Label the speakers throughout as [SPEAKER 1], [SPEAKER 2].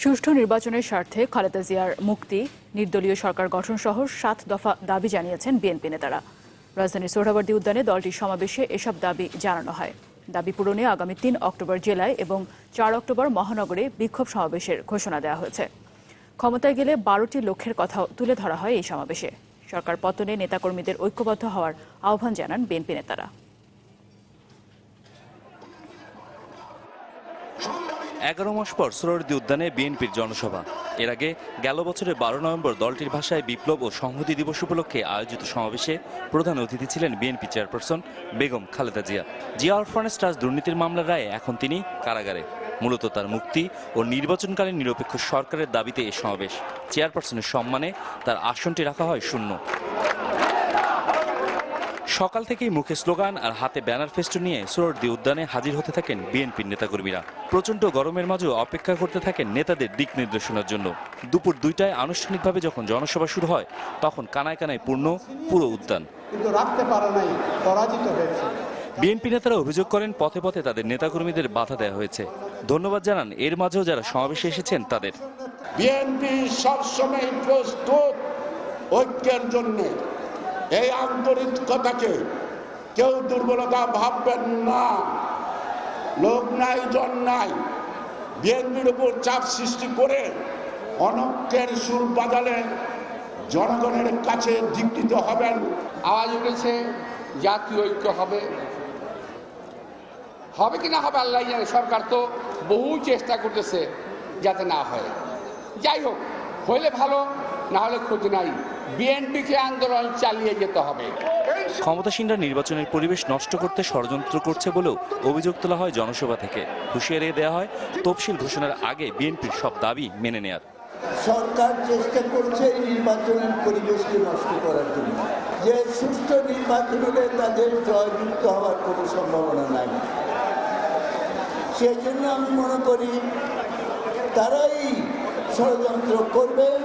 [SPEAKER 1] সুষ্ঠু নির্বাচনের স্বার্থে খালেদা জিয়ার মুক্তি, নির্দলীয় সরকার গঠন সহ 7 দফা দাবি জানিয়েছেন বিএনপি নেতারা। রাজধানীর সোহরাওয়ার্দী উদ্যানে দলটির সমাবেশে এসব দাবি জানানো হয়। দাবি পূরণে আগামী 3 অক্টোবর জেলায় এবং 4 অক্টোবর মহানগরে বিক্ষোভ সমাবেশের ঘোষণা দেওয়া হয়েছে। ক্ষমতায় গেলে 12টি লক্ষ্যের কথাও তুলে ধরা হয় এই সমাবেশে। সরকার পতনে নেতাকর্মীদের ঐক্যবদ্ধ হওয়ার আহ্বান জানান বিএনপি নেতারা।
[SPEAKER 2] 11 মাস পর সোহরাওয়ার্দী উদ্যানে বিএনপির জনসভা। এর আগে গেল বছরের 12 নভেম্বর দলটির ভাষায় বিপ্লব ও সংহতি দিবস উপলক্ষে আয়োজিত সমাবেশে প্রধান অতিথি ছিলেন BNP chairperson Begum Khaleda Zia. Zia orphanage trust দুর্নীতির মামলার রায়ে এখন তিনি কারাগারে। মূলত তার মুক্তি ও নির্বাচনকালীন নিরপেক্ষ সরকারের দাবিতে এই সমাবেশ। চেয়ারপারসনের সম্মানে তার আসনটি রাখা হয় শূন্য। সকাল থেকেই মুখে স্লোগান আর হাতে ব্যানার ফেস্টুন নিয়ে সোহরাওয়ার্দী উদ্যানে হাজির হতে থাকেন বিএনপির নেতাকর্মীরা। প্রচণ্ড গরমের মাঝেও অপেক্ষা করতে থাকেন নেতাদের দিক নির্দেশনার জন্য। দুপুর 2টায় আনুষ্ঠানিকভাবে যখন জনসভা শুরু হয়, তখন কানায় কানায় পূর্ণ পুরো উদ্যান। বিএনপি নেতারা অভিযোগ করেন পথে পথে তাদের নেতাকর্মীদের বাধা দেওয়া হয়েছে। ধন্যবাদ জানান এর মাঝেও যারা সমাবেশে এসেছেন তাদের।
[SPEAKER 3] বিএনপি সবসময় প্রস্তুত ঐক্যের জন্য। এই আন্তরিকতাকে কেউ দুর্বলতা ভাববেন না। লোক নাই জন নাই, বিএনপির উপর চাপ সৃষ্টি করে অনৈক্যের সুর বাজালে জনগণের কাছে ধিক্কৃত হবেন।
[SPEAKER 4] আওয়াজ উঠেছে জাতীয় ঐক্য হবে, হবে কি না হবে আল্লাহ জানে। সরকার তো বহু চেষ্টা করতেছে যাতে না হয়। যাই হোক, হইলে ভালো, না হলে ক্ষতি নাই। বিএনপিকে আন্দোলন চালিয়ে যেতে হবে।
[SPEAKER 2] ক্ষমতাসীনরা নির্বাচনের পরিবেশ নষ্ট করতে ষড়যন্ত্র করছে বলেও অভিযোগ তোলা হয় জনসভা থেকে। হুঁশিয়ারি দেওয়া হয় তফসিল ঘোষণার আগে বিএনপির সব দাবি মেনে নেয়ার।
[SPEAKER 5] সরকার চেষ্টা করছে এই নির্বাচনের পরিবেশকে নষ্ট করার জন্য, যে সুষ্ঠু নির্বাচন হলে তাদের জয়যুক্ত হওয়ার কোনো সম্ভাবনা নাই। সেই জন্য আমি মনে করি তারাই ষড়যন্ত্র করবেন।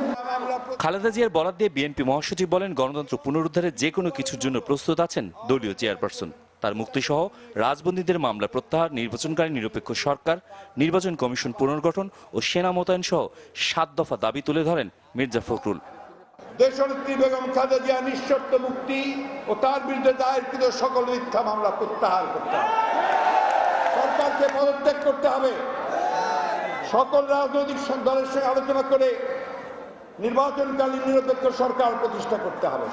[SPEAKER 2] খালেদা জিয়ার বরাত দিয়ে বিএনপি মহাসচিব বলেন, গণতন্ত্র পুনরুদ্ধারের যে কোনো কিছুর জন্য প্রস্তুত আছেন দলীয় চেয়ারপারসন। তার মুক্তিসহ রাজবন্দীদের মামলা প্রত্যাহার, নির্বাচনকালীন নিরপেক্ষ সরকার, নির্বাচন কমিশন পুনর্গঠন ও সেনা মোতায়েন সহ 7 দফা দাবি তুলে ধরেন মির্জা ফখরুল।
[SPEAKER 3] দেশনেত্রী বেগম খালেদা জিয়া নিঃশর্ত মুক্তি ও তার বিরুদ্ধে দায়েরকৃত সকল মিথ্যা মামলা প্রত্যাহার করতে হবে। সরকারকে পদত্যাগ করতে হবে। সকল রাজনৈতিক দলের সঙ্গে আলোচনা করে নির্বাচনকালীন নিরপেক্ষ সরকার প্রতিষ্ঠা করতে হবে।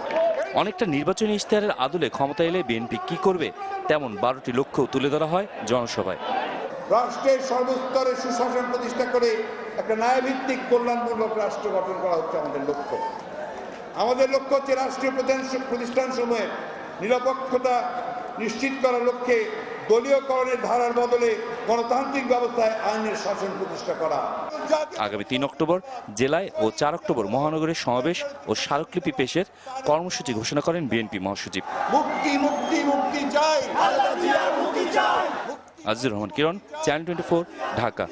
[SPEAKER 2] অনেকটা নির্বাচনী ইশতেহারের আদলে ক্ষমতা এলে বিএনপি কি করবে, তেমন 12টি লক্ষ্য তুলে ধরা হয় জনসভায়।
[SPEAKER 3] রাষ্ট্রের সর্বস্তরে সুশাসন প্রতিষ্ঠা করে একটা ন্যায়ভিত্তিক কল্যাণমূলক রাষ্ট্র গঠন করা হচ্ছে আমাদের লক্ষ্য। আমাদের লক্ষ্য হচ্ছে রাষ্ট্রীয় প্রতিষ্ঠানসমূহে নিরপেক্ষতা নিশ্চিত করার লক্ষ্যে দলীয়করণের ধারার বদলে গণতান্ত্রিক ব্যবস্থায় আইনের শাসন প্রতিষ্ঠা করা।
[SPEAKER 2] আগামী 3 অক্টোবর জেলায় ও 4 অক্টোবর মহানগরের সমাবেশ ও স্মারকলিপি পেশের কর্মসূচি ঘোষণা করেন বিএনপি মহাসচিব।
[SPEAKER 3] মুক্তি মুক্তি মুক্তি চাই।
[SPEAKER 2] আজিজুর রহমান কিরণ, চ্যানেল 24, ঢাকা।